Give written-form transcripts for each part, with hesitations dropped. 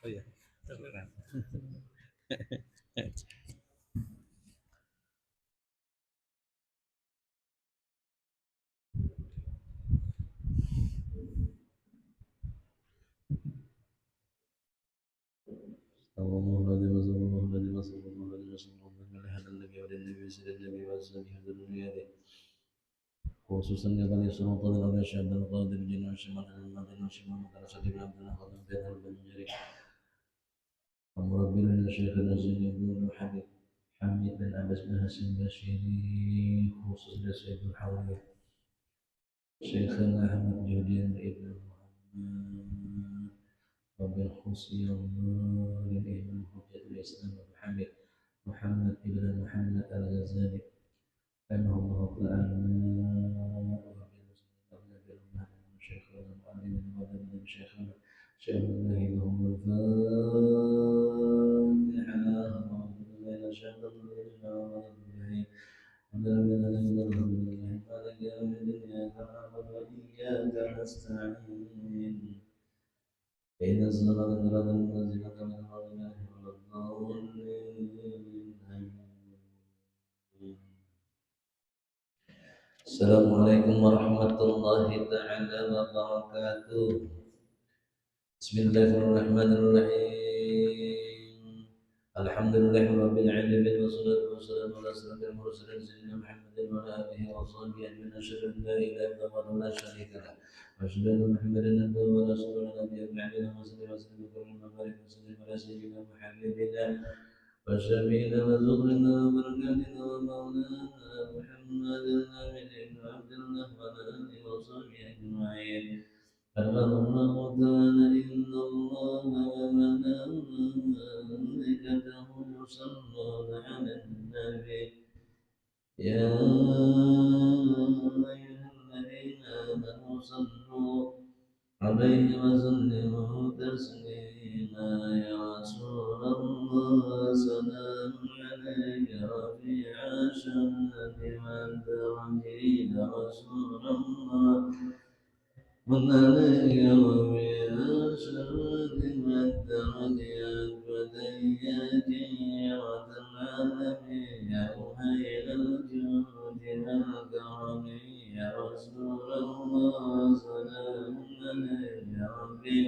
Oh iya. Keren. اللهم هذه وصلى الله هذه وصلى الله هذه وصلى الله من هذا النبي والنبي سيد النبي وأسلم هذا الدنيا هذه خصوصا لقد يسر طول الأرض شعب القادر الجن والشمال المدن والشمال مكان صديق عبد الله خاتم بين البنجري ومربي الشيخ النزيل بن حبيب حميد بن عباس بن حسين بشيري خصوصا لسيد الحوالي شيخنا أحمد جهدي ابن محمد وبالخصي الله للإمام حجة الإسلام أبو حميد محمد ابن محمد الغزالي رحمه الله تعالى وبالمسلمين شيخنا المعلم ودمنا شيخنا شيخ الله لهم الفاتحة أعوذ بالله من الشيطان الرجيم الحمد لله الحمد لله مالك يوم الدين إياك نعبد وإياك نستعين إذا الصراط الذين أنعمت عليهم غير المغضوب عليهم. السلام عليكم ورحمة الله تعالى وبركاته. بسم الله الرحمن الرحيم. الحمد لله رب العالمين والصلاة والسلام على أشرف المرسلين سيدنا محمد وعلى آله وصحبه أجمعين أشهد أن لا إله إلا الله وحده لا شريك له وأشهد أن محمدا عبده ورسوله نبي بعدنا وصلى وسلم وبارك وسلم على سيدنا وحبيبنا وشفينا وزهرنا وبركاتنا ومولانا محمد الأمين بن عبد الله وعلى آله وصحبه أجمعين. اللهم تعالى إن الله وملائكته يصلون على النبي يا أيها الذين آمنوا صلوا عليه وسلموا تسليما يا رسول الله سلام عليك رفيع الشأن والدرج يا رسول الله من عليك رفيع الشأن والدرج البدية والعالم يا أهيل الجود والكرم يا رسول الله سلام عليك يا ربي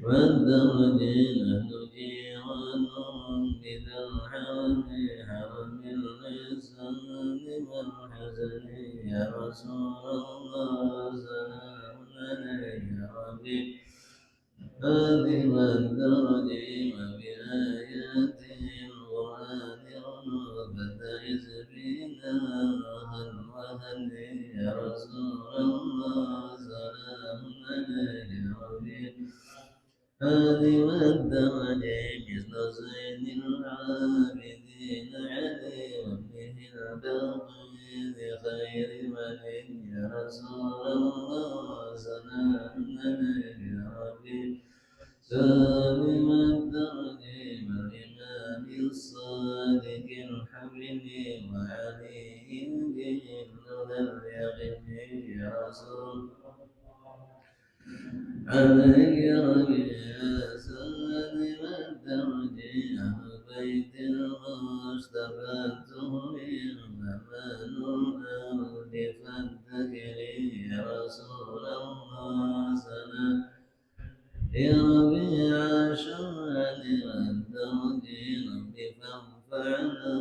والدرجين جيران بذا الحرم حرم الإحسان والحسن يا رسول الله سلام عليك يا ربي هذه والدرج وبآيات القرآن فتعز بنا وهل يا رسول الله سلام عليك يا ربي هذه والدرج مثل زين العابدين علي وابنه الباقي بخير من يا رسول الله سلام عليك يا ربي سالم الدرج والإمام الصادق الحبيب وعلي به اليقين يا رسول عليك ربيع سالم الدرج أهل بيت المصطفى تهمل أمان الأرض فاتقني يا رسول الله سلام يا ربيع الشهد والدرج رب فانفعنا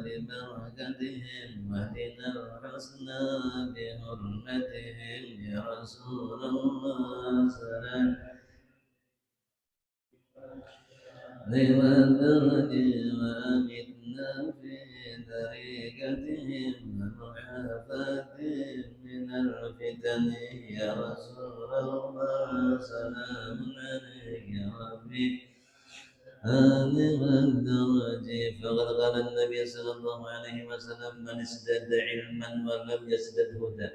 ببركتهم واهدنا الحسنى بحرمتهم يا رسول الله سلام ذو الدرج وأمتنا في طريقتهم ومعافاتهم من الفتن يا رسول الله سلام عليك يا ربي هذه الدرج فقد قال النبي صلى الله عليه وسلم من ازداد علما ولم يزدد هدى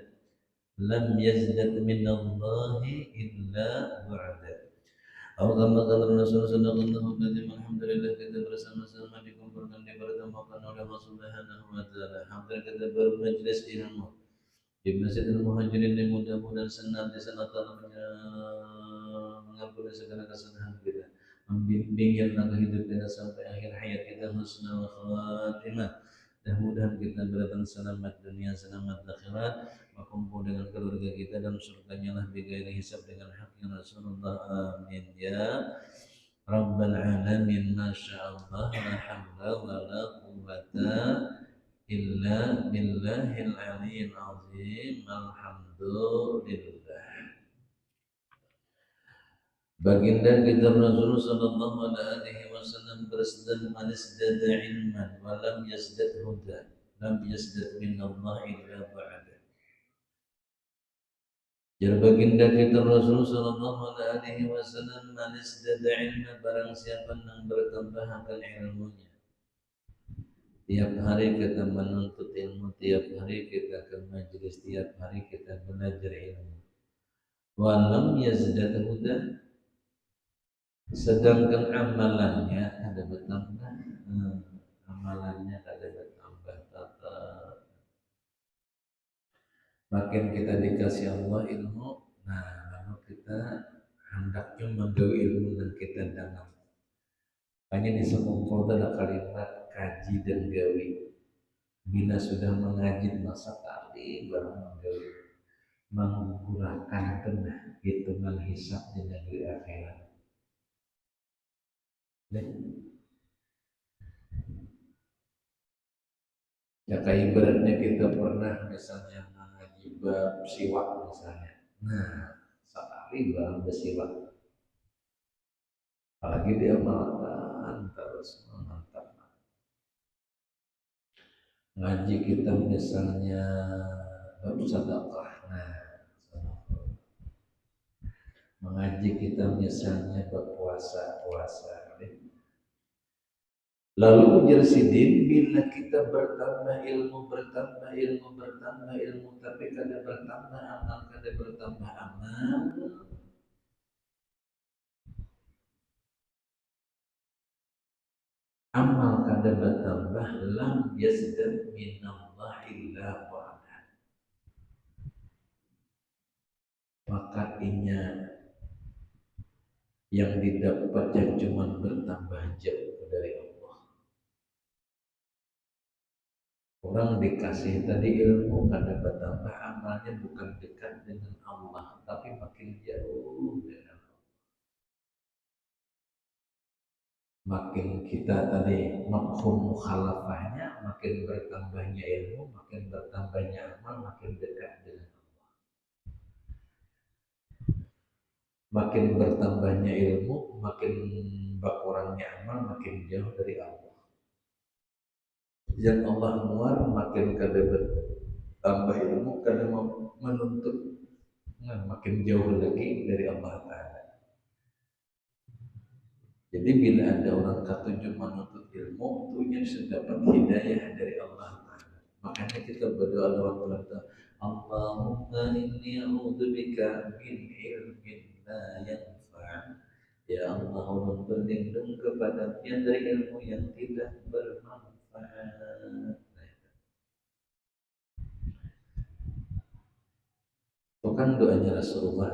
لم يزدد من الله إلا بعدا أو كما قال الرسول صلى الله عليه وسلم الحمد لله kita bersama-sama dikumpulkan dipertemukan oleh Allah Subhanahu wa taala. Hampir kita bermajlis ilmu di Masjidil Muhajirin yang mudah-mudahan senantiasa dalamnya mengampuni segala kesalahan kita, membimbing langkah hidup kita sampai akhir hayat kita husnul khatimah. Mudah-mudahan kita berdatang selamat dunia, selamat akhirat, berkumpul dengan keluarga kita dan surganya lah bighairi hisab dengan haknya Rasulullah. Amin ya Rabbal alamin. Masya Allah, la hawla wa la quwwata illa billahil aliyyil azim. Alhamdulillah. Baginda kita Rasulullah sallallahu alaihi wasallam bersabda, "Man izdada ilman wa lam yazdad huda, lam yazdad min Allah illa ba'da." Jadi baginda kita Rasulullah sallallahu alaihi wasallam, "Man izdada ilman," barang siapa yang bertambah akan ilmunya. Tiap hari kita menuntut ilmu, tiap hari kita ke majelis, tiap hari kita belajar ilmu. Wa lam yazdad huda, sedangkan amalannya ada bertambah, amalannya ada bertambah tetap. Makin kita dikasih Allah ilmu, nah lalu kita hendaknya menggawi ilmu dan kita dalam. Hanya di semua ada kalimat kaji dan gawi. Bila sudah mengaji masa tadi baru menggawi, menggugurkan kena hitungan hisab di negeri akhirat. Ya kayak ibaratnya kita pernah misalnya mengaji bab siwak misalnya. Nah, sekali bab siwak. Apalagi dia makan terus mantap. Ngaji kita misalnya bab sedekah. Nah, mengaji kita misalnya bab puasa. Lalu ujar Sidin, bila kita bertambah ilmu, tapi kada bertambah amal, amal kada bertambah, lam yazdad minallah illa wa'ala. Maka inya yang didapat yang cuma bertambah jauh dari Allah. Orang dikasih tadi ilmu kada bertambah, amalnya bukan dekat dengan Allah, tapi makin jauh dengan Allah. Makin kita tadi mafhum mukhalafahnya, makin bertambahnya ilmu, makin bertambahnya amal, makin dekat dengan Allah. Makin bertambahnya ilmu, makin berkurangnya amal, makin jauh dari Allah. Yang Allah muar makin kada bertambah ilmu, kada menuntut, makin jauh lagi dari Allah Ta'ala. Jadi bila ada orang ketujuh menuntut ilmu, tentunya sudah dapat hidayah dari Allah Ta'ala. Makanya kita berdoa dalam Al-Quran, Allahumma inni a'udzubika min ilmin la yanfa'. Ya Allah, Allah berlindung kepadanya dari ilmu yang tidak bermanfaat. Bukan doanya Rasulullah.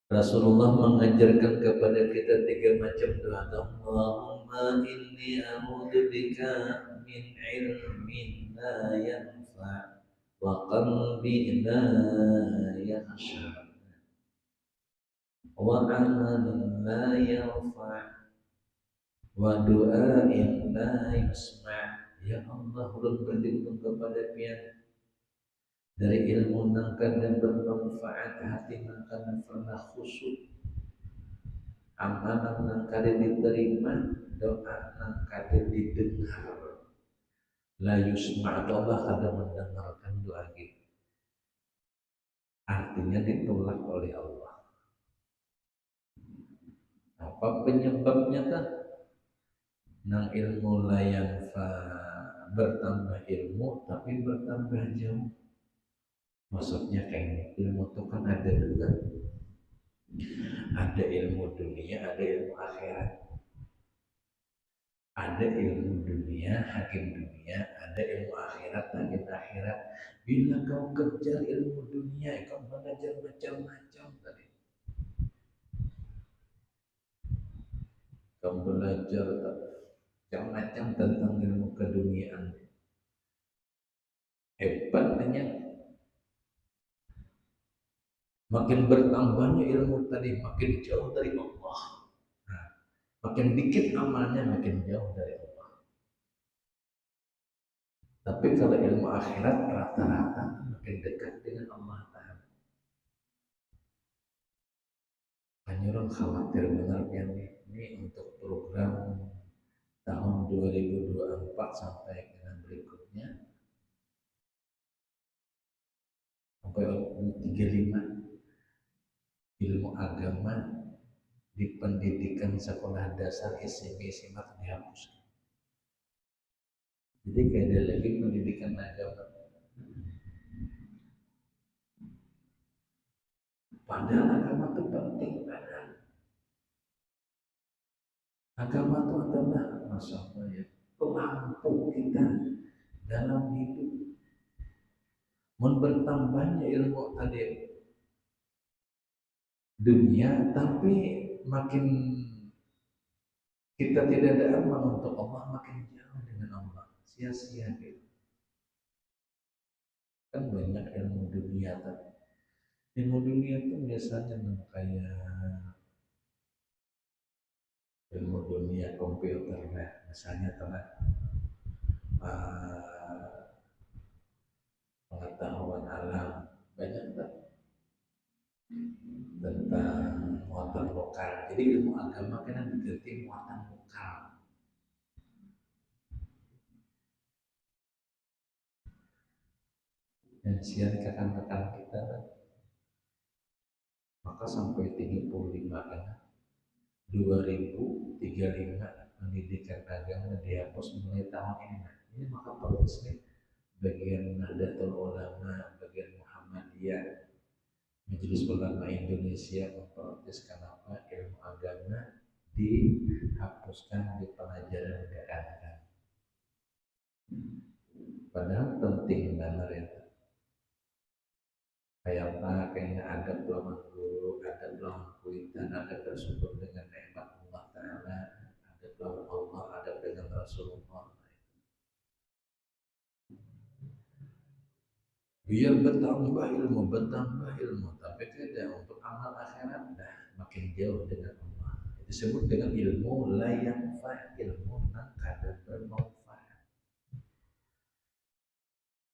Rasulullah mengajarkan kepada kita 3 macam doa. Allahumma inni a'udzubika min ilmin la yanfa' wa qalbin la yakhsha wa amalin la yarfa' wa du'ain la yusma'. Ya Allah, ulun berlindung kepada Pian dari ilmu nang kada bermanfaat, hati nang kada pernah khusyuk, amalan nang kada diterima, doa nang kada didengar. La yusma', Allah kada mendengarkan doa kita. Artinya ditolak oleh Allah. Apa penyebabnya kan? Nang ilmu layanfa, bertambah ilmu tapi bertambah jauh. Maksudnya kayak ilmu itu kan ada dua. Ada ilmu dunia, ada ilmu akhirat. Ada ilmu dunia, hakim dunia, ada ilmu akhirat, hakim akhirat. Bila kau kejar ilmu dunia, kau belajar macam-macam tadi. Kau belajar macam-macam tentang ilmu keduniaan. Hebatnya, makin bertambahnya ilmu tadi, makin jauh dari Allah. Nah, makin dikit amalnya, makin jauh dari Allah. Tapi kalau ilmu akhirat rata-rata makin dekat dengan Allah Ta'ala. Hanya orang khawatir benar ini untuk program tahun 2024 sampai dengan berikutnya sampai 35 ilmu agama di pendidikan sekolah dasar SMP SMA dihapus. Jadi kayak ada lagi pendidikan agama. Padahal agama itu penting banget. Agama itu adalah masalah ya, pelampu kita dalam hidup. Bertambahnya ilmu tadi dunia, tapi makin kita tidak ada amal untuk Allah, makin jauh dengan Allah, sia-sia gitu. Kan banyak ilmu dunia tadi. Ilmu dunia itu biasanya kayak ilmu dunia komputer, nah, misalnya teman pengetahuan alam banyak tak tentang muatan lokal. Jadi ilmu agama kan digerti muatan lokal. Dan siang rekan-rekan kita, maka sampai 35 kan 2035 pendidikan agama dihapus mulai tahun ini. Ini maka perlu nih bagian Nahdlatul Ulama, bagian Muhammadiyah, Majelis Ulama Indonesia memprotes kenapa ilmu agama dihapuskan di pelajaran agama. Padahal penting banget ya. Kayak apa? Kayaknya ada lawan guru, ada lawan kuitan, ada bersumber dengan nikmat Allah Ta'ala, ada lawan Allah, ada dengan Rasulullah. Biar bertambah ilmu, tapi tidak untuk amal akhirat, dah makin jauh dengan Allah. Disebut dengan ilmu la yanfa, ilmu yang kada bermanfaat.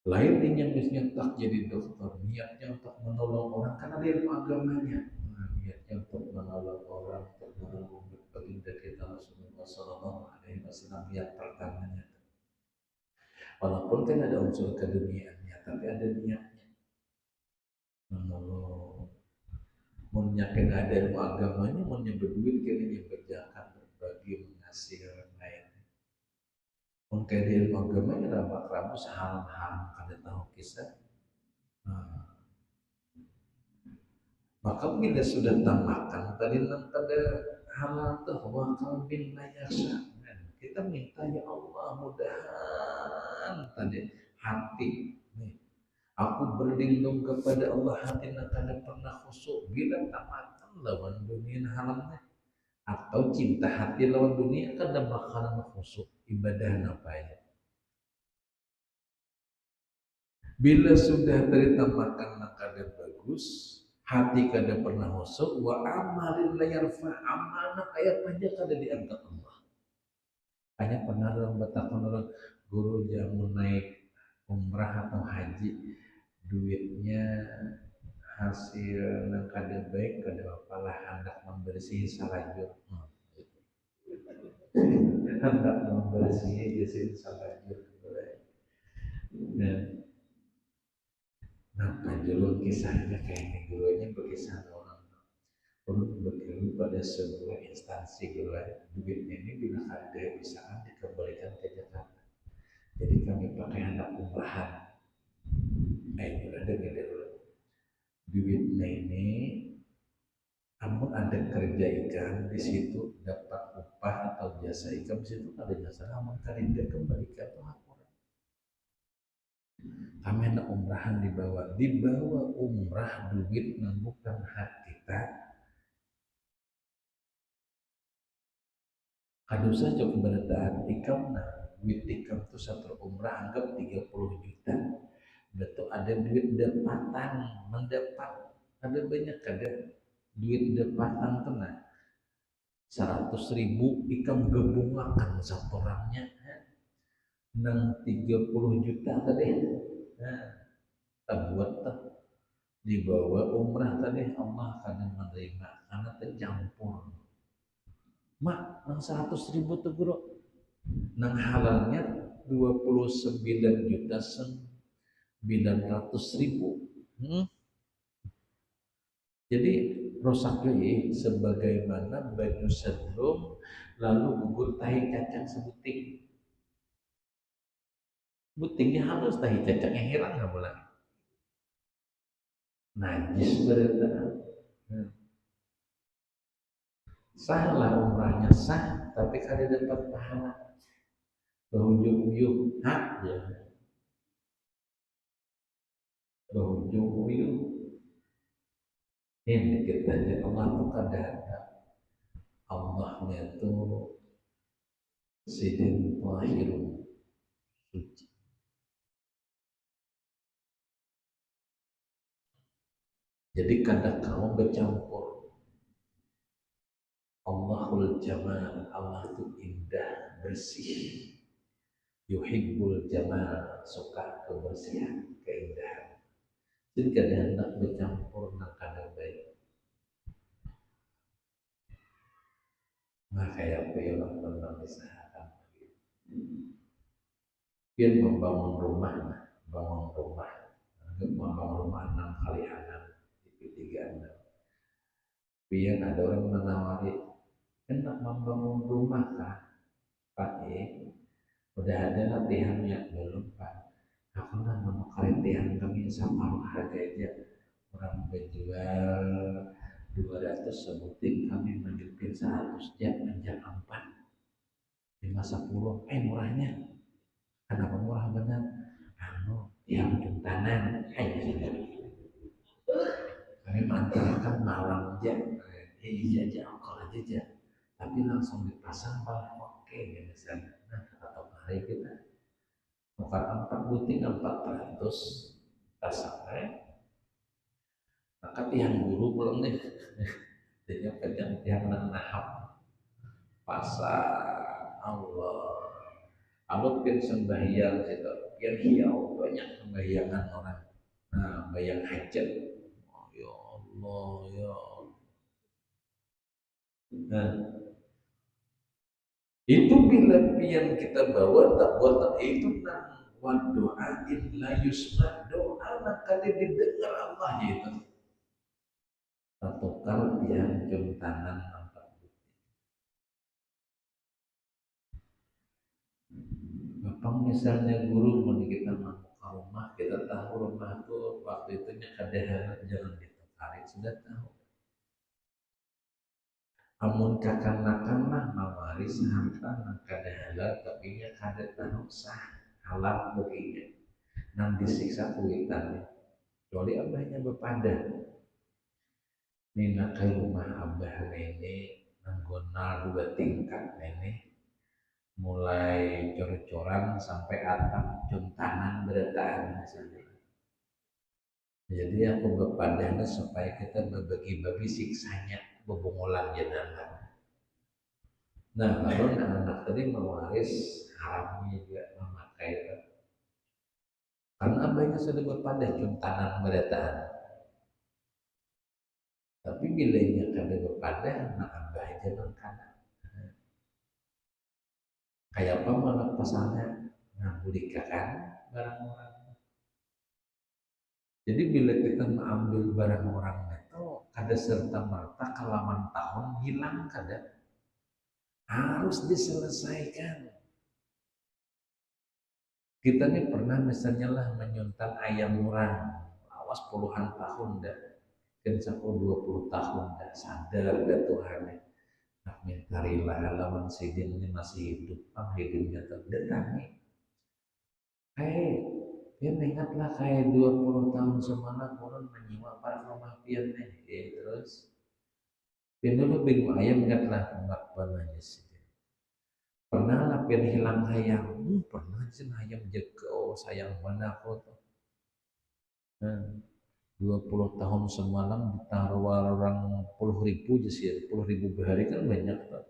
Lainnya misalnya tak jadi dokter, niatnya untuk menolong orang karena dia ilmu agamanya. Nah, niatnya untuk menolong orang, untuk menolong baginda kita Rasulullah Sallallahu Alaihi Wasallam niat pertamanya. Walaupun kan ada unsur keduniaannya, tapi ada niatnya menolong. Menyakin ada ilmu agamanya, menyebut duit kini yang berjalan berbagi mengasihi orang lain. Mungkin di ilmu agamanya ramak ramu saham-ham kada tahu kisah. Maka bila sudah tambahkan tadi pada halal tawakal bin layaksa, kita minta ya Allah mudahan tadi hati nih, aku berlindung kepada Allah hati nak kada pernah khusyuk bila tambahkan lawan dunia halamnya atau cinta hati lawan dunia kada bakalan khusyuk ibadah apa ya. Bila sudah ditambahkan kada bagus, hati kada pernah khusyuk, wa amalin la yarfa, amalna kayak aja kada diangkat Allah. Hanya pernah orang bertakon orang guru jamu naik umrah atau haji, duitnya hasil yang kada baik kada apalah hendak membersih salajur. Hendak membersih jadi salajur. Nah, panjulun kisahnya kayaknya gurunya berkisah orang berguru pada sebuah instansi guru duitnya ini bila ada bisa dikembalikan ke Jakarta. Jadi kami pakai anak umrahan. Ini ada dulu. Duitnya ini, namun ada kerja ikan di situ dapat upah atau jasa ikan di situ ada jasa namun kada kembalikan tuh. kami nak umrahan dibawa umrah duit yang bukan hak kita. Kadu saja keberadaan ikam nah duit ikam itu satu umrah anggap 30 juta. Betul ada duit dapatan mendapat ada banyak ada duit dapatan tuh nah 100.000 ikam gabungakan satu orangnya nang 30 juta tadi. Nah, buat dibawa umrah tadi Allah akan menerima karena tercampur mak nang 100.000 tuh bro nang halalnya 29.900.000. Jadi rosaknya sebagaimana baju sedrum lalu gugur tahi cacang sebuting butingnya halus tahi cacangnya hilang nggak boleh najis berita. Sahlah umrahnya sah tapi kada dapat pahala berujung-ujung hak ya berujung-ujung ini kita aja Allah tuh kadang Allahnya tuh sidin tahirun suci. Jadi kadang kamu bercampur Allahul Jamal, Allah itu indah, bersih. Yuhibbul Jamal, suka kebersihan, keindahan. Jadi kadang hendak bercampur nak kadang baik. Maka yang orang tentang disahakan. Dia membangun rumah, membangun rumah 6 kali 6, tiga 6. Biar ada orang menawari, hendak membangun rumah kah? Pak udah ada latihannya belum Pak? Aku nak menukar latihan kami sama harga aja orang menjual 200 sebutin kami menjual 100 jam menjam 4 di masa pulau murahnya kenapa murah benar yang juntanan kami mantarkan malam jam iya aja kalau aja tapi langsung dipasang paling oke ya misalnya atau hari kita tukar 4 buting 400 pasang maka tiang guru belum deh jadi kerjaan tiang nahap pasang Allah kalau pun sembahyang itu yang hiau banyak pembahyangan orang nah bayang hajat oh, ya Allah ya Allah. Nah itu bila pian kita bawa tak buat itu nang wa doa illa yusma doa maka didengar Allah itu atau kalau yang juntanan nampak Bapak misalnya guru mau kita masuk ke rumah kita tahu rumah itu waktu itu ada hal jangan ditarik sudah tahu amun kakan-kakan mah mawaris harta nang kada halal tapi nya kada tahu sah halal begini nang disiksa kuitannya kecuali abahnya berpadan nina ke rumah abah nene nanggonal 2 tingkat nene mulai cor-coran sampai atap juntanan beretaan misalnya jadi aku berpadanya supaya kita berbagi-bagi siksanya bebungulan jenazah. Nah, lalu anak tadi mewaris haramnya juga memakai karena abahnya sudah berpada juntanan beretaan. Tapi bilanya kada berpada, anak abah aja mengkana. Kayak apa malah pasalnya ngabulikakan barang orang. Jadi bila kita mengambil barang orang itu kada serta merta kelaman tahun hilang kada harus diselesaikan. Kita nih pernah misalnya lah menyuntan ayam orang, awas puluhan tahun dah, kan sampai 20 tahun dah sadar dah Tuhan nih. Nah, mintarilah halaman sidin ini masih hidup, hidupnya terdengar nih. Hei, Ya ingatlah kayak 20 tahun semalam orang menyimak para rumah pian nih. Terus pian dulu bingung ayam ingatlah enggak pernah aja sih. Pernah lah pian hilang hayam. Pernah sih hayam jeka. Oh sayang mana aku tuh. Nah, 20 tahun semalam ditaruh orang 10.000 aja sih. 10.000 berhari kan banyak tuh.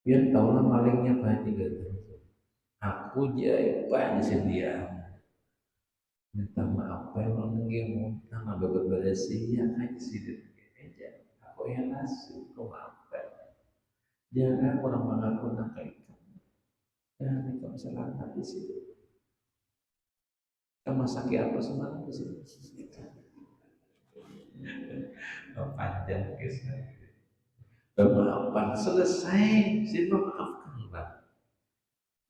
Pian tahu lah malingnya Pak Haji gitu. Aku banyak sih dia. Minta maaf yang nggih muntah nggak beberes ya aja sih aja aku yang nasi kok maafkan jangan orang mengaku nak itu ya ini kamu salah di situ kamu sakit apa semalam di situ panjang kisah maafkan selesai sih maafkan lah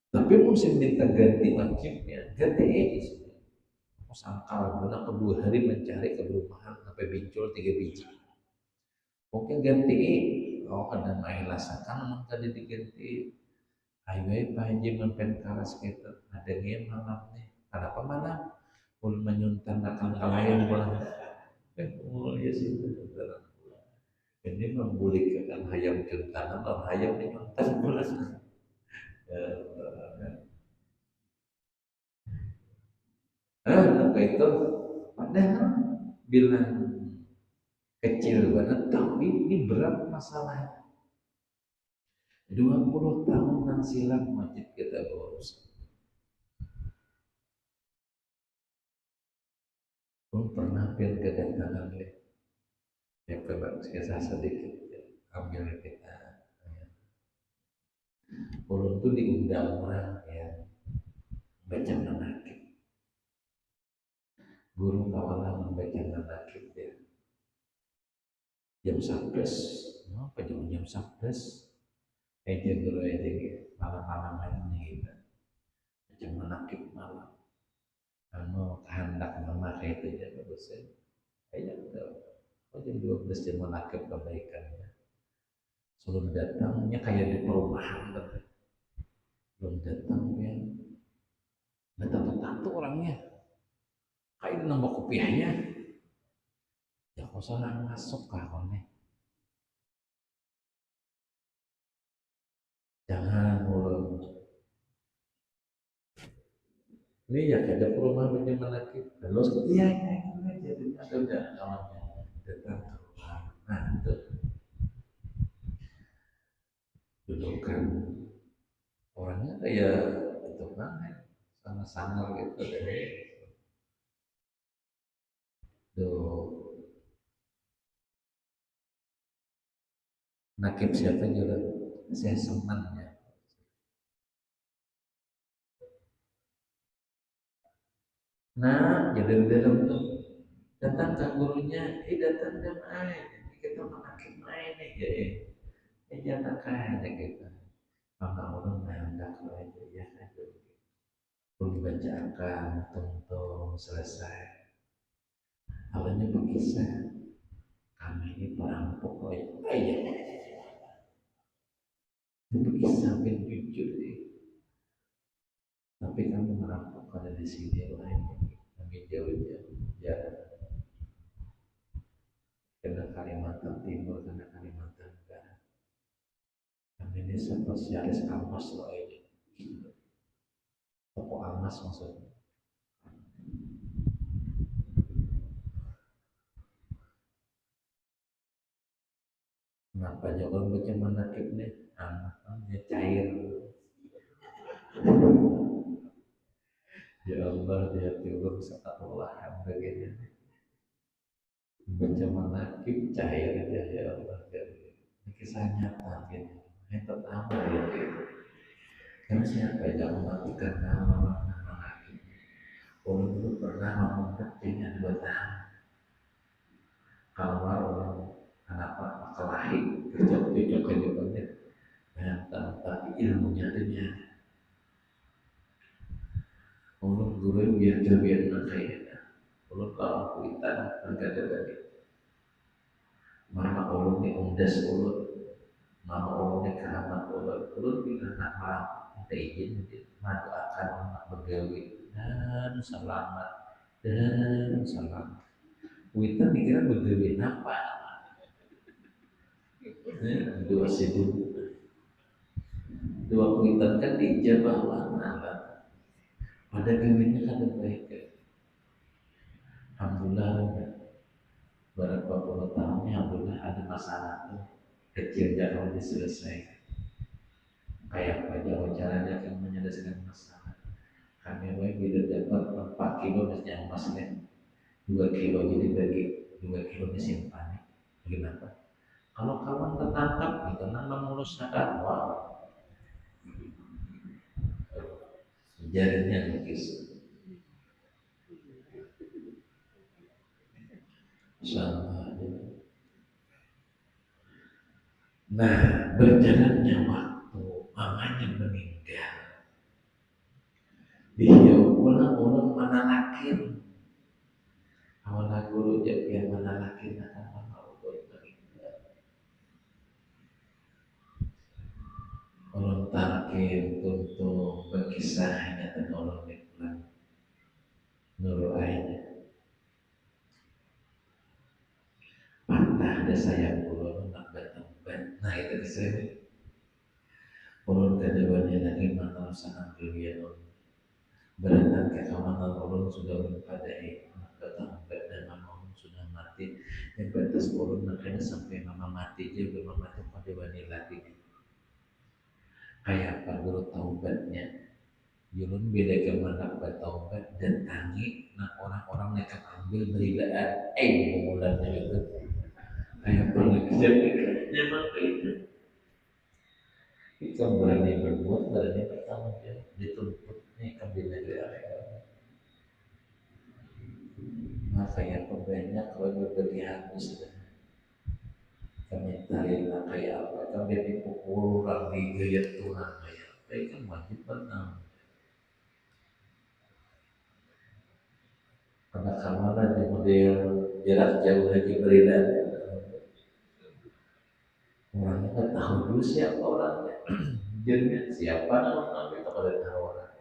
tapi musim minta ganti wajibnya ganti ini aku sangkal benar kedua hari mencari ke perumahan sampai bincul 3 biji. Oke ganti, oh ada mahilasan kan namun tadi diganti. Ayo Pak Haji mempen karas kita, ada nih malam nih. Ada apa malam? Ulun menyuntan akan kalayan pulang. Oh ya sih benar. Ini membulikan hayam juntanan dan hayam menyuntan pulang. Maka itu padahal bilang kecil banget, tapi ini berat masalah. 20 tahunan silam masjid kita boros. Pun pernah pil kedatangan ya coba kisah sedikit ya. Ambil kita ya. Ulun tuh diundang orang yang baca manakib. Guru kawalan membaca manakib ya. Jam 11, apa jam 11? Eja guru eja malam-malam ini kita baca manakib malam. Anu kehendak mama kayak itu ya bagusnya. Kayak oh jam 12 jam manakib kebaikannya. Sebelum datangnya kayak di perumahan belum datang ya nggak tahu orangnya kayak nambah kopiahnya ya kok seorang masuk kah nih jangan ulun ini ya ada perumahan punya manakib terus iya jadi ada udah kawannya datang ke rumah nah itu dulu kan orangnya kayak itu banget sama sangar gitu deh tuh nakib siapa juga saya senang ya nah jadi dalam tuh datang ke gurunya datang dan main kita menakib main nih ya jangan kayak gitu maka orang hendak aja ya kan perlu dibacakan tonton selesai awalnya berkisah kami ini perampok ayah berkisah bin jujur tapi kami merampok ada di sini lain kami jauh-jauh ya kena Kalimantan Timur kena Kalimantan Barat kami ini spesialis amas loh ini toko amas maksudnya kenapa jangan baca manakib nih anaknya cair ya Allah dia tidur setelah begini baca manakib cair aja ya Allah ini kisah nyata gitu yang pertama ya kan siapa yang mematikan nama manakib kalau dulu pernah ngomong kecilnya 2 tahun kalau orang kenapa kelahi kerja cocok-cocoknya tapi ilmunya dunia ulun guru biar makanya ulun kalau kita berkata tadi mama ulun ni umdas ulun mama ulun ni keramat ulun bilang nak maaf ada izin mendoakan anak begawi dan selamat. Witan dikira begawi apa? Dua sidin, dua witan kan dijabah mana? Pada gawinnya kan baik. Alhamdulillah berapa puluh tahun alhamdulillah ada masalah kecil jangan diselesaikan. Kayak apa jauh caranya kan menyelesaikan masalah. Kami bila dapat 4 kilo misalnya emasnya 2 kilo jadi bagi 2 kilo disimpan. Bagaimana? Kalau kawan tertangkap itu nama mengusahakan wah jarinya lukis. Sama. Nah, berjalannya waktu, mamanya meninggal. Dia pulang orang mana lakin. Awalnya guru jadi yang mana lakin akan mama udah meninggal. Orang takin tuntung berkisahnya dan orang nikmat nuru airnya. Patah ada sayap ulun nak bertempat. Nah itu disini. Ulun kedepannya lagi mana sangat kelian berenang ke kawanan ulun sudah mempadai bertempat dan mama ulun sudah mati. Yang batas ulun makanya sampai mama mati dia belum mati pada wani lagi. Kayak apa guru taubatnya? Yulun bila kemana bertaubat dan tangi nah orang-orang yang ambil berilaan mulanya itu kayak pernah kejadian memang itu kita berani berbuat berani bertanggung jawab dituntut nih ambil negeri akhirat makanya banyak kalau berbagi habis kami tarilah kayak apa kami dipukul orang digayat Tuhan kayak apa kan wajib bertanggung karena kamalah di model jarak jauh lagi berilaan orangnya kan tahu dulu siapa orangnya jadinya siapa nama kita pada tahu orang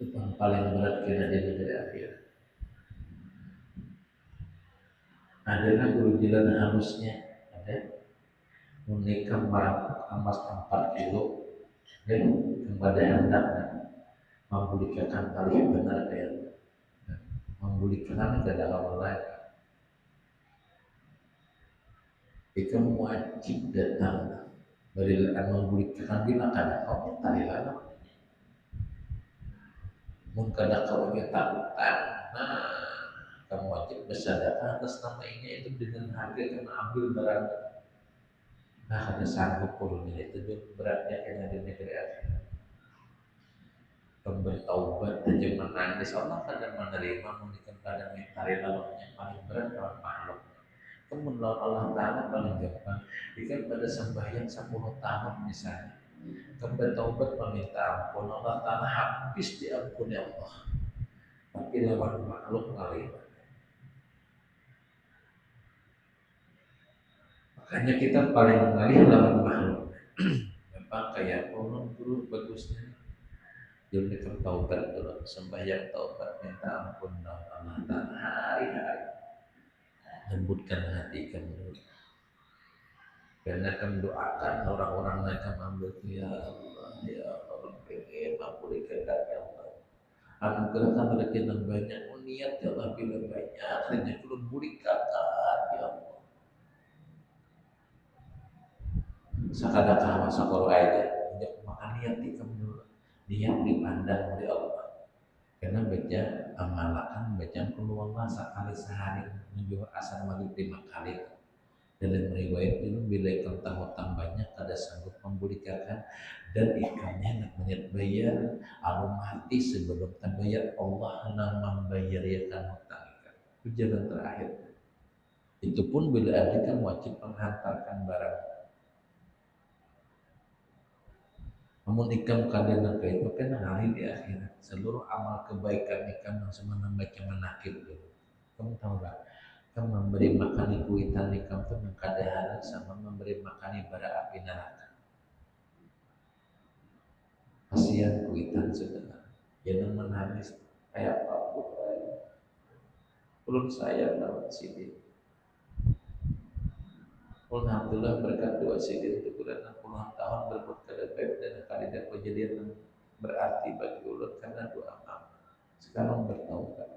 itu yang paling berat kena jadi dari akhir adalah guru jalan halusnya ada menikah maratuk emas 4 kilo dan kepada hendaknya membulikan tali benar kayak membulikan ke dalam lain itu wajib datang berilaan membulikan bila kada kau tali lalu mun kada kau takutan nah kamu wajib bersedekah atas nama ini itu dengan harga karena ambil barang nah kada sanggup pun itu beratnya kena di negeri akhirat bertaubat dan jangan menangis Allah kadang menerima memberikan kadang mentari lalunya paling berat dalam makhluk kemudian Allah Ta'ala paling gampang jika pada sembahyang 10 tahun misalnya bertaubat meminta ampun Allah Ta'ala habis diampuni Allah tapi lawan makhluk kali makanya kita paling mengalih lawan makhluk memang kayak orang guru bagusnya jadi taubat dulu, sembahyang taubat minta ampun Allah Ta'ala hari-hari lembutkan hati kamu dulu karena akan doakan orang-orang mereka mengambil ya Allah pengen mampunikan kami Allah anugerahkan rezeki yang banyak niat ya Allah bila banyak rezeki belum berikan ya Allah sakada kawa sakoro aja makan niat di kamu dulu niat dipandang oleh Allah karena baca amalakan baca Allah sekali sehari menjual asal maghrib 5 kali dalam riwayat itu bila ikan hutang banyak ada sanggup memberikan dan ikannya nak banyak bayar alu mati sebelum terbayar Allah nama membayar ikan hutang ikan itu jalan terakhir itu pun bila ada kan wajib menghantarkan barang namun ikam kadang itu kan hari di akhirat seluruh amal kebaikan ikam langsung menambah menakib gitu. Kamu tahu gak? Kamu memberi makan kuitan ikam itu mengkadaharan sama memberi makan bara api neraka. kasihan kuitan sudah jangan menangis kayak apa ulun sayang lawan sidin. Alhamdulillah berkat doa sidin itu kurang puluhan tahun berbuat kedebek dan kalian kejadian berarti bagi ulun karena doa mama. Sekarang bertaubat.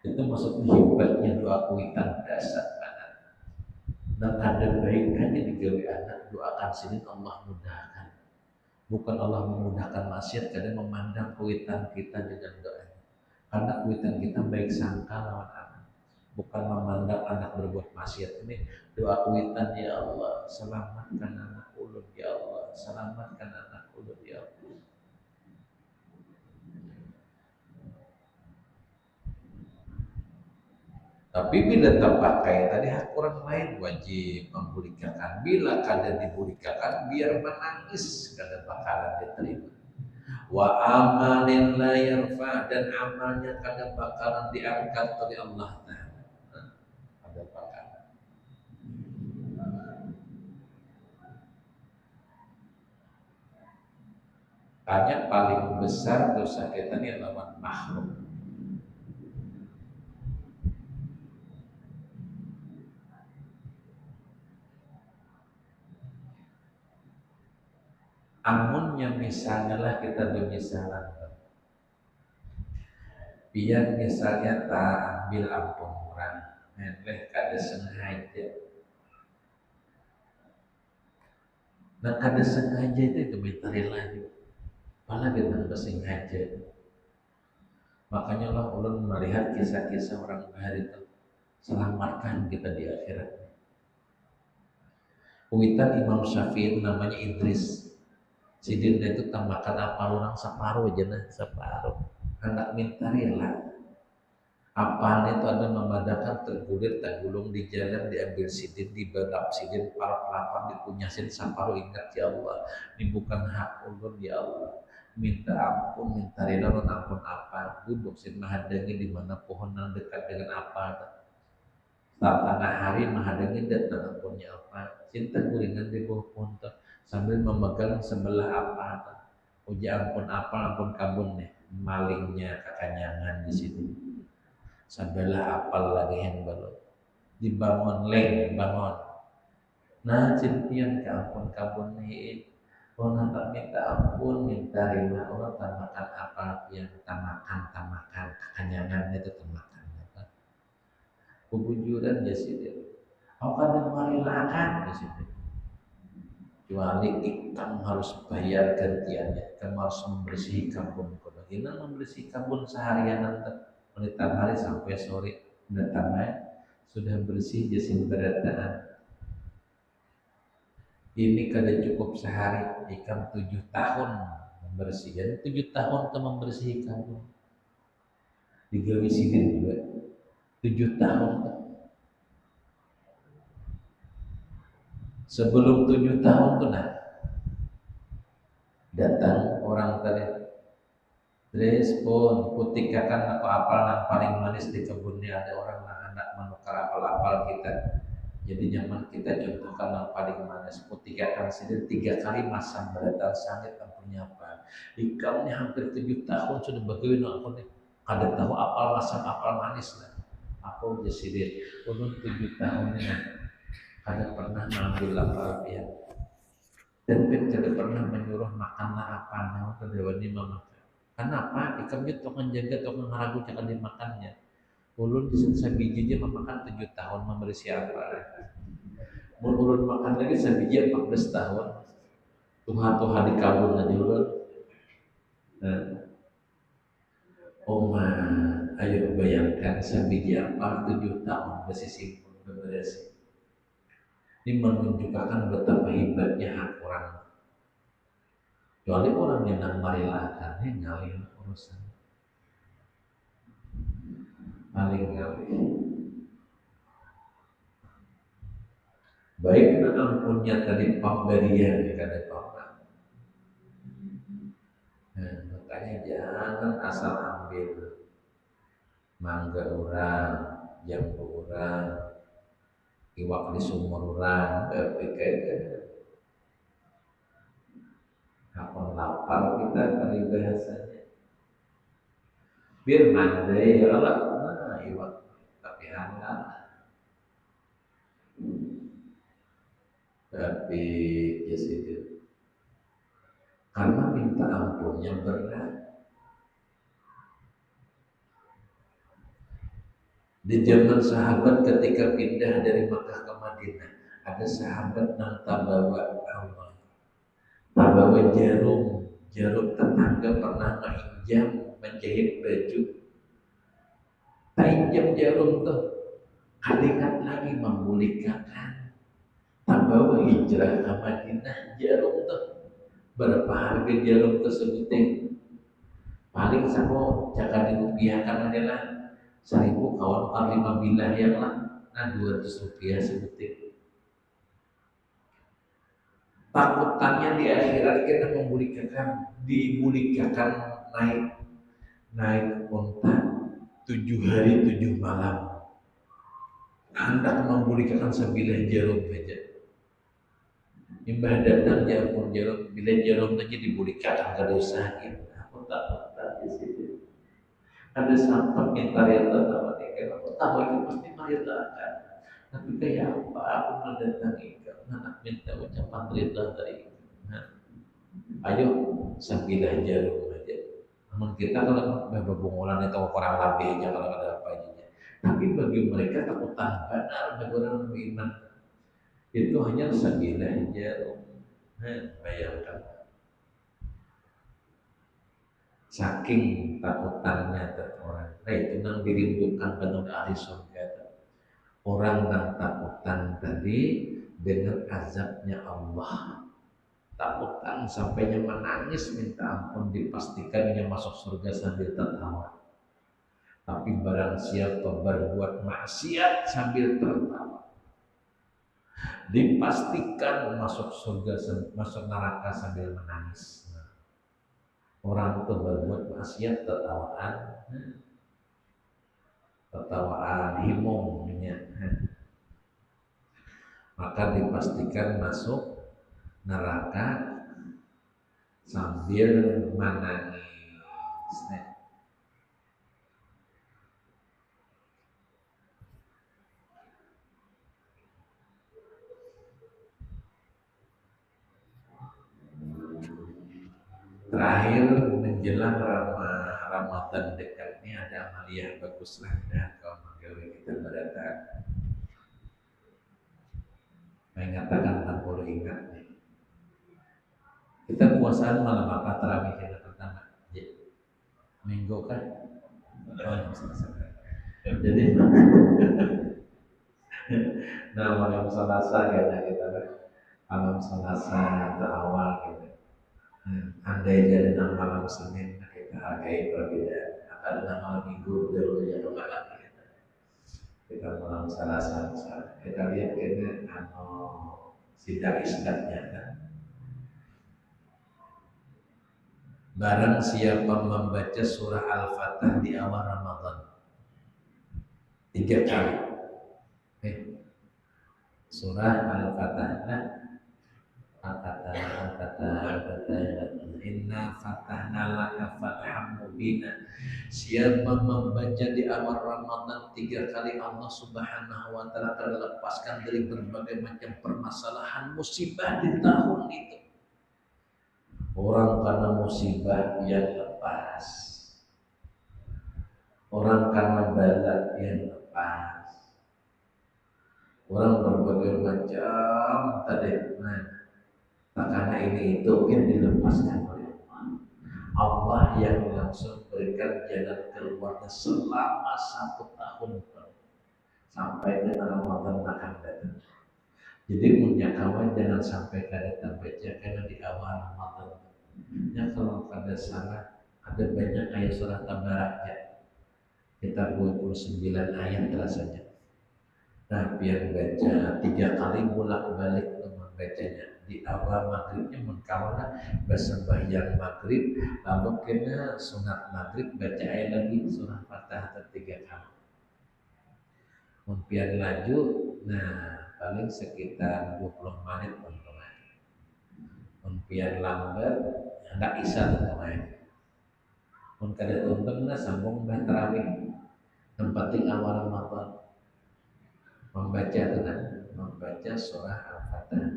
Itu maksudnya hebatnya doa kuitan dasar banget. Dan ada baik hanya digawe anak doakan sidin Allah mudahkan. Bukan Allah memudahkan maksiat, kadang memandang kuitan kita dengan doa. Karena kuitan kita baik sangka lawan anak, bukan memandang anak berbuat maksiat. Ini doa kuitan, ya Allah selamatkan anak ulun, ya Allah selamatkan anak ulun, ya Allah. Tapi bila terpakai tadi hak orang lain wajib membulikakan. Bila kada dibulikakan biar menangis kada bakalan diterima. Wa amalin la yarfa, dan amalnya kada bakalan diangkat oleh Allah Ta'ala. Kada bakalan. Tanya paling besar dosa kita ini lawan makhluk. Amunnya misalnya lah kita bermisalan, biar misalnya tak ambil ampun orang, meleh kada sengaja. Nah kada sengaja itu mitari lagi, malah dengan bersengaja. Makanya lah ulun melihat kisah-kisah orang bahari itu selamatkan kita di akhirat. Kuitan Imam Syafi'i namanya Idris. Sidin itu tambahkan apa orang separuh aja nah, separuh. Anak minta rela. Apaan itu ada memadakan tergulir tergulung di jalan, diambil sidin, dibadap sidin, para pelapar dipunyasin separuh. Ingat ya Allah, ini bukan hak ulun ya Allah. Minta ampun, minta rela, non ampun apa? Duduk sin mahadangi di mana pohon yang dekat dengan apa? Saat tengah hari mahadangi datang ampunnya apa? Cinta gulingan di bawah pohon sambil memegang sebelah apa? Uji ampun apa? Ampun kabun nih, malingnya kekanyangan di situ. Sebelah apal lagi yang baru dibangun leng bangun. Nah cintian ke ampun kabun nih. Orang tak minta ampun, minta rela, orang tak makan apa yang tamakan kekanyangan itu tamakan. Kebujuran ya sih dia. Kau kadang marilakan di situ. Kecuali kamu harus bayar gantiannya. Kamu harus membersih kebun. Bagaimana membersih kebun seharian nanti menitan hari sampai sore datangnya sudah bersih jasin berataan. Ini kada cukup sehari, ikan 7 tahun membersihkan. 7 tahun ke membersih kebun. Digawe sidin juga 7 tahun. Sebelum 7 tahun tuh nah datang orang tadi respon putikakan atau apal yang paling manis di kebunnya, ada orang anak menukar apal-apal kita. Jadi zaman kita contohkan yang paling manis putikakan sendiri 3 kali masam berdatang sangit ampunya apa. Ikamnya hampir 7 tahun sudah bagaimana aku nih kada tahu apal masam apal manis lah. Aku jesidir ulun 7 tahun ini kada pernah mengambil apal ya. Dan tidak pernah menyuruh makanlah apa nama kedewani mama. Kenapa? Ikamnya tukang jaga, tukang ngaragu jangan dimakannya. Ulun sabijinya memakan 7 tahun memberi siapa? Ulun makan lagi sabiji 14 tahun. Tuhan di kabun aja ulun. Nah, Oma, ayo bayangkan sabiji apa 7 tahun bersih bersih. Ini menunjukkan betapa hebatnya hak orang. Kecuali orang yang nak marilakan, ngalih urusan. Paling ngalih. Baik nak ampunnya tadi pemberian kada apa. Nah, makanya jangan asal ambil mangga orang, jambu orang, iwak di sumur orang, kayak Kapan lapar kita kali bahasanya. Bir mandai ya lah, nah iwak tapi hangat. Tapi ya itu karena minta ampunnya berat. Di zaman sahabat ketika pindah dari Makkah ke Madinah, ada sahabat yang tabawa Allah, tabawa jarum tetangga pernah menginjam menjahit baju, tak injam jarum tuh, kalimat lagi memulikakan, tabawa hijrah ke Madinah jarum tuh, berapa harga jarum tersebut? Paling sama jangan dirupiahkan adalah 1.000 kawan 5 bilah yang lah, nah 200 rupiah sebutir. Takutannya di akhirat kita dimulikakan naik unta 7 hari 7 malam. Hendak memulikakan 9 jarum saja. Imbah datang jarum bila jarum saja dimulikakan ke dosa gitu. Aku tak di situ. Ada sampai minta rela sama dia, aku tahu itu pasti merelakan. Tapi kayak apa aku mendatangi anak minta ucapan rela dari ayo sambilah jarum aja. Namun kita kalau berbungulan itu orang lebih aja kalau ada apa aja. Tapi bagi mereka takutan benar bagi orang beriman itu hanya sambilah jarum. Bayangkan saking takutannya orang. Nah itu yang dirindukan pada ahli surga. Orang yang takutan tadi dengan azabnya Allah. Takutan sampainya menangis minta ampun dipastikannya masuk surga sambil tertawa. Tapi barang siapa berbuat maksiat sambil tertawa, dipastikan masuk surga, masuk neraka sambil menangis. Orang itu berbuat maksiat tertawaan himungnya, maka dipastikan masuk neraka sambil menangis. Terakhir menjelang Ramadan dekat ini ada amaliyah bagus lah dan kaum pegawai kita berdatang. Mengatakan tak boleh ingat nih. Kita puasaan malam apa tarawih yang pertama? Minggu kan? Jadi nah malam Selasa kayaknya kita kan malam Selasa atau awal gitu. Andai jadi malam Senin kita hargai perbedaan. Karena malam Minggu jauh malam kita malam Selasa kita lihat ini sidang-sidangnya kan. Barang siapa membaca surah Al-Fatah di awal Ramadan 3 kali. Surah Al-Fatah Inna fatahna laka fatham mubina. Siapa membaca di awal Ramadan 3 kali, Allah Subhanahu wa taala akan lepaskan dari berbagai macam permasalahan musibah di tahun itu. Orang karena musibah yang lepas, orang karena bala yang lepas, orang berbagai macam tadi. Karena ini itu yang dilepaskan oleh Allah. Allah yang langsung berikan jalan keluarnya selama 1 tahun sampai ke Ramadan akan datang. Jadi punya kawan jangan sampai kada baca karena di awal Ramadan. Ya kalau pada salah ada banyak ayat surah Tabaraknya. Kita 29 ayat rasanya. Nah biar baca 3 kali bolak-balik membacanya. Di awal maghribnya mengkawana bersembahyang maghrib, lalu kena sunat maghrib baca ayat lagi surah Fatah 3 kali. Mungkin laju, nah paling sekitar 20 menit teman-teman. Mungkin lambat nggak bisa teman. Mun kada tuntun sambung bah tarawih. Yang penting awal Ramadan membaca tenang, membaca surah Al-Fatihah.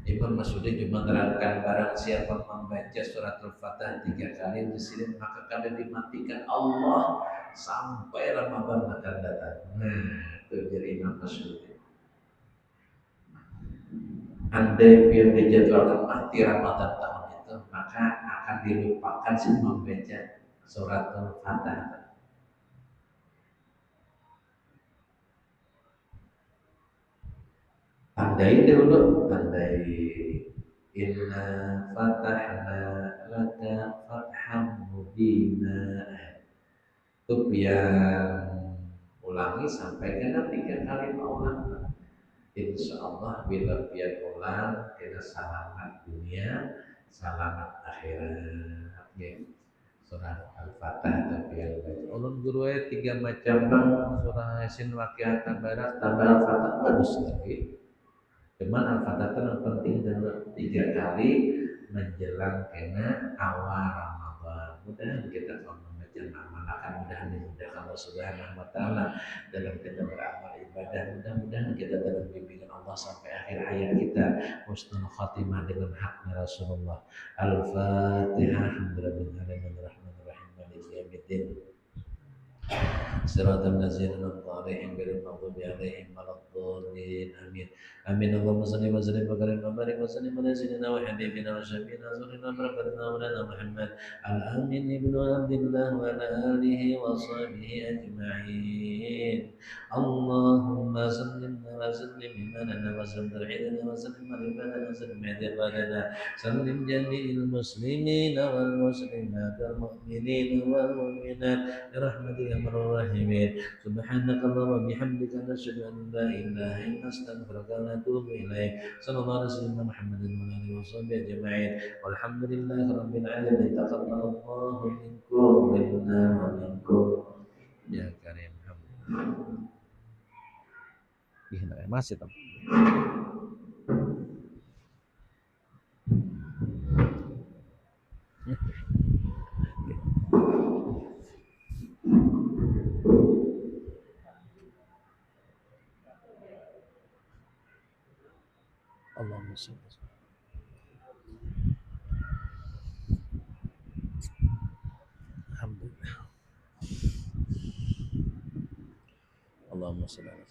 Imam Masudi cuma menerangkan barang siapa membaca surat Al-Fatihah 3 kali di sini maka kada dimatikan Allah sampai Ramadan akan datang. Nah, itu jadi Imam Masudi. Andai biar dijadwalkan mati Ramadan tahun itu, maka akan dilupakan si membaca surat Al-Fatihah. Tandai dulu, tandai inna fatahna laka fatham mubina. Itu biar ulangi sampai kena 3 kali ulang. Insya Allah bila biar ulang kita selamat dunia, selamat akhirat. Ya. Surah Al-Fatihah tapi yang baca. Ulun guru 3 macam surah Yasin Waqiah Tabarak tambah Al-Fatihah bagus lagi. Cuman Al-Fatihah yang penting adalah 3 kali menjelang kena awal Ramadan. Mudah kita kalau membaca akan mudah dimudahkan Allah Subhanahu wa taala dalam kita beramal ibadah. Mudah-mudahan kita dalam bimbingan Allah sampai akhir hayat kita husnul khatimah dengan haknya Rasulullah. Al-Fatihah. Alhamdulillahirabbil alamin maliki yaumiddin. Siratal ladzina an'amta 'alaihim ghairil maghdubi 'alaihim waladdallin. Amin. Amin. Allahumma shalli wa sallim wa barik wa sallim ala sayyidina wa habibina wa syafiina rasulina barakatuna maulana Muhammad al-amin ibnu Abdillah wa ala alihi wa sahbihi ajma'in. Allahumma sallim wa sallim imanana wa sallim tarhidana wa sallim al-ibadana wa sallim i'tiqadana sallim jami'il muslimina wal muslimat wal mu'minina wal mu'minat برحمتك يا ارحم الراحمين. سبحانك اللهم وبحمدك نشهد ان لا اله الا انت نستغفرك ونتوب اليك. صلى الله على سيدنا محمد وعلى اله وصحبه اجمعين والحمد لله رب العالمين. تقبل الله منكم منا ومنكم يا كريم. Masih tam. Allahumma shalli. Alhamdulillah. Allahumma shalli.